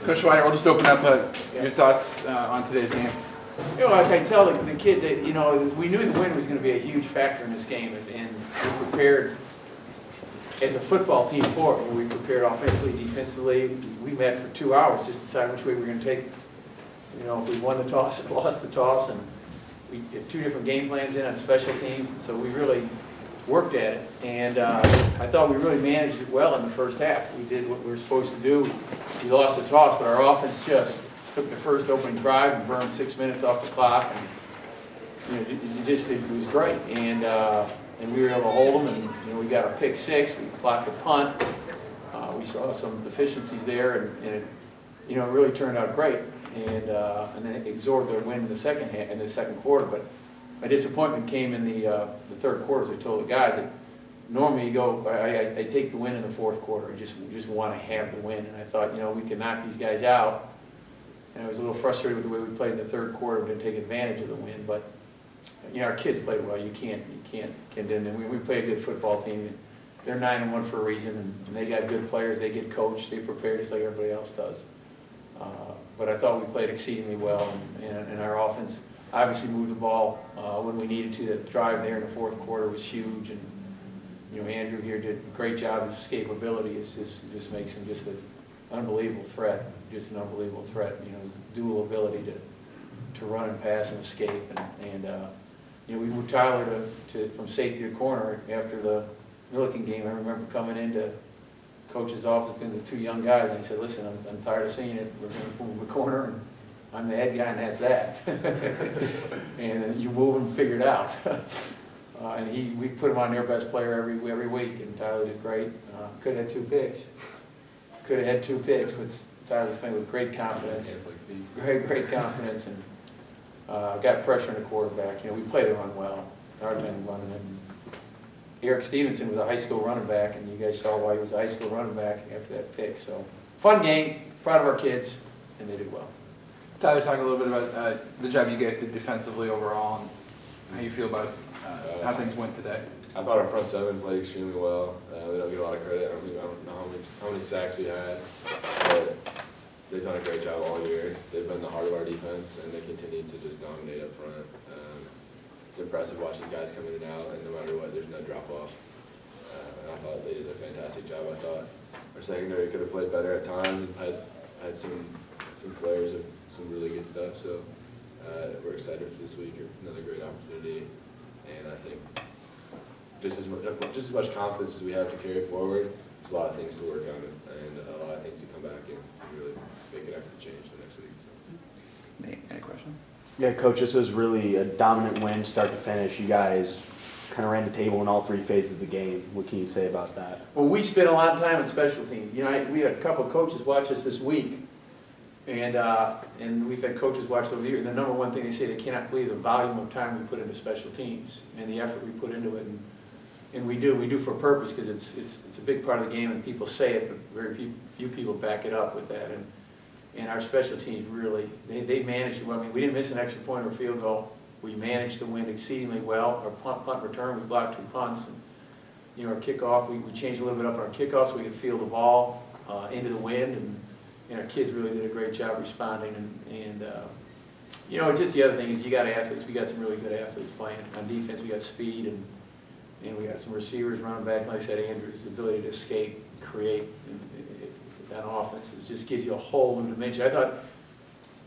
Coach Swider, I'll just open up your thoughts on today's game. You know, like I tell the kids that, you know, we knew the win was going to be a huge factor in this game, and we prepared as a football team for it. We prepared offensively, defensively. We met for 2 hours just to decide which way we were going to take. You know, if we won the toss or lost the toss, and we had 2 different game plans in on special teams, so we really worked at it. And I thought we really managed it well in the first half. We did what we were supposed to do. We lost the toss, but our offense just took the first opening drive and burned 6 minutes off the clock, and you know, it was great. And we were able to hold them, and you know, we got a pick 6. We blocked a punt. We saw some deficiencies there, and it, you know, it really turned out great. And then absorbed their win in the second half, in the second quarter. But my disappointment came in the third quarter. As I told the guys that normally you go, I take the win in the fourth quarter. I just want to have the win, and I thought, you know, we could knock these guys out. And I was a little frustrated with the way we played in the third quarter to take advantage of the win. But you know, our kids played well. You can't condemn them. We play a good football team. They're 9-1 for a reason, and they got good players. They get coached. They prepare just like everybody else does. But I thought we played exceedingly well, and our offense obviously moved the ball when we needed to. That drive there in the fourth quarter was huge, and you know, Andrew here did a great job. His escapability just makes him just an unbelievable threat. Just an unbelievable threat. You know, his dual ability to run and pass and escape, and you know, we moved Tyler from safety to corner after the Milliken game. I remember coming into coach's office and the 2 young guys, and he said, "Listen, I'm tired of seeing it. We're going to move the corner, and I'm the head guy, and that's that." And you move and figure it out. And we put him on their best player every week, and Tyler did great. Could have had 2 picks. Could have had 2 picks, but Tyler was playing with great confidence. Great confidence, and got pressure on the quarterback. You know, we played the run well. Our men running it. Eric Stevenson was a high school running back, and you guys saw why he was a high school running back after that pick. So, fun game, proud of our kids, and they did well. Tyler, talk a little bit about the job you guys did defensively overall, and how you feel about how things went today. I thought our front 7 played extremely well. We don't get a lot of credit. I don't know how many sacks we had, but they've done a great job all year. They've been the heart of our defense, and they continue to just dominate up front. It's impressive watching guys come in and out, and no matter what, there's no drop-off. And I thought they did a fantastic job. I thought our secondary could have played better at times and had some flares of some really good stuff. So we're excited for this week. It's another great opportunity, and I think just as much confidence as we have to carry forward, there's a lot of things to work on and a lot of things to come back and really make an effort to change the next week. So. Nate, any question? Yeah, Coach, this was really a dominant win, start to finish. You guys kind of ran the table in all 3 phases of the game. What can you say about that? Well, we spent a lot of time on special teams. You know, we had a couple of coaches watch us this week, and we've had coaches watch over the year. And the number one thing they say, they cannot believe the volume of time we put into special teams and the effort we put into it. And we do for a purpose, because it's a big part of the game, and people say it, but very few people back it up with that. And our special teams really, they managed it well. I mean, we didn't miss an extra point or field goal. We managed to win exceedingly well. Our punt return, we blocked 2 punts. And, you know, our kickoff, we changed a little bit up on our kickoff so we could field the ball into the wind. And our kids really did a great job responding. And you know, just the other thing is you got athletes. We got some really good athletes playing. On defense, we got speed, and we got some receivers, running backs. Like I said, Andrew's ability to escape, create, on offense, it just gives you a whole new dimension. I thought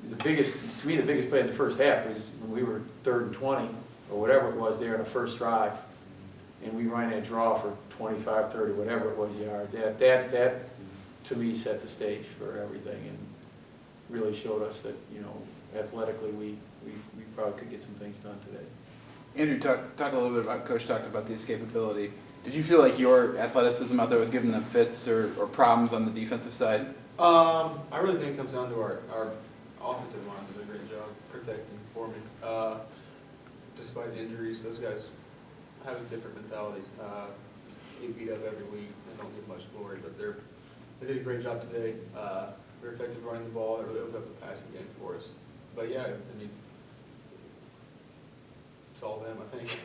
to me, the biggest play in the first half was when we were 3rd and 20, or whatever it was there in the first drive, and we ran that draw for 25, 30, whatever it was yards. That to me set the stage for everything, and really showed us that, you know, athletically we probably could get some things done today. Andrew, talk a little bit about, Coach talked about the escapability. Did you feel like your athleticism out there was giving them fits or problems on the defensive side? I really think it comes down to our offensive line does a great job protecting for me. Despite injuries, those guys have a different mentality. They beat up every week. They don't get much glory, but they did a great job today. They're effective running the ball. It really opened up the passing game for us. But yeah, I mean, it's all them, I think.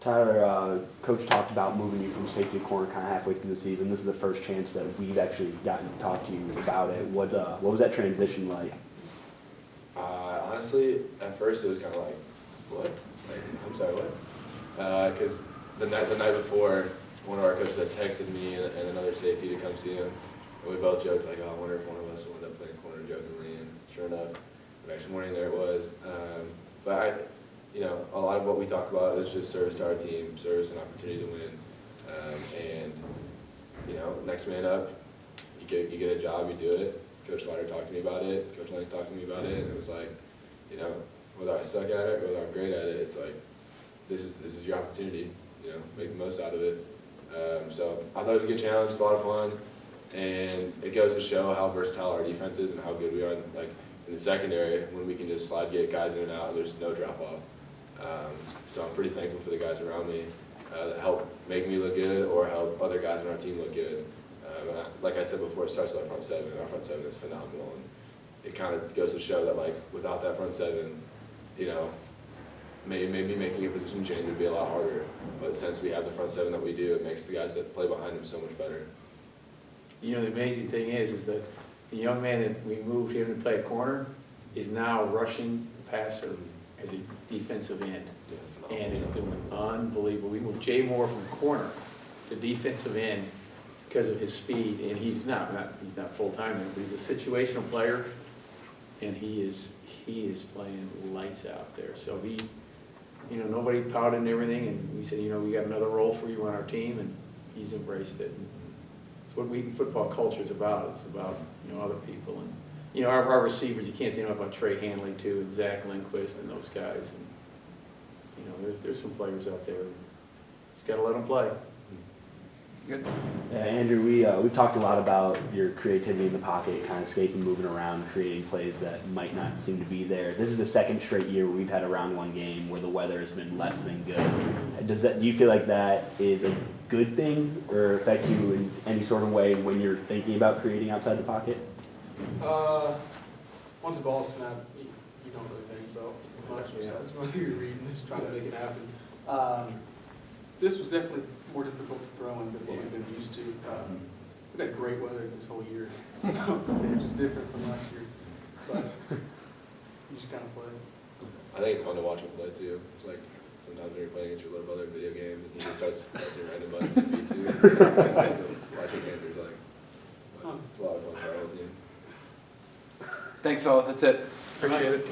Tyler, Coach talked about moving you from safety to corner kind of halfway through the season. This is the first chance that we've actually gotten to talk to you about it. What was that transition like? Honestly, at first it was kind of like, what? Like, I'm sorry, what? Because the night before, one of our coaches had texted me and another safety to come see him, and we both joked like, oh, I wonder if one of us will end up playing corner, jokingly, and sure enough, the next morning there it was. But a lot of what we talk about is just service to our team, service and opportunity to win, and next man up, you get a job, you do it. Coach Swider talked to me about it. Coach Lang talked to me about it, and it was like, whether I suck at it, whether I'm great at it, it's like, this is your opportunity. Make the most out of it. So I thought it was a good challenge. It's a lot of fun, and it goes to show how versatile our defense is and how good we are. Like in the secondary, when we can just get guys in and out, there's no drop off. So I'm pretty thankful for the guys around me that help make me look good or help other guys on our team look good. Like I said before, it starts with our front seven, and our front seven is phenomenal. And it kind of goes to show that, like, without that front seven, maybe making a position change would be a lot harder. But since we have the front seven that we do, it makes the guys that play behind them so much better. The amazing thing is that the young man that we moved him to play a corner is now rushing the passer as a defensive end, and is doing unbelievable. We moved Jay Moore from corner to defensive end because of his speed, and he's not full-time there, but he's a situational player, and he is playing lights out there. So nobody pouted and everything, and we said, we got another role for you on our team, and he's embraced it. And it's what Wheaton football culture is about. It's about, other people. And, our receivers, you can't say enough about Trey Hanley, too, and Zach Lindquist and those guys. And, there's some players out there. Just got to let them play. Good. Andrew, we've talked a lot about your creativity in the pocket, kind of escaping, moving around, creating plays that might not seem to be there. This is the second straight year where we've had a round one game where the weather has been less than good. Do you feel like that is a good thing or affect you in any sort of way when you're thinking about creating outside the pocket? Once the ball's snapped, you don't really think about much besides whether you're reading this, trying to make it happen. This was definitely more difficult to throw in than what we've been used to. We've had great weather this whole year. It's just different from last year. But you just kind of play. I think it's fun to watch him play too. It's like sometimes when you're playing against your little brother in video games and he just starts pressing random buttons and beats you. Watching Andrew's like, but it's a lot of fun for our whole team. Thanks, fellas. That's it. Appreciate it.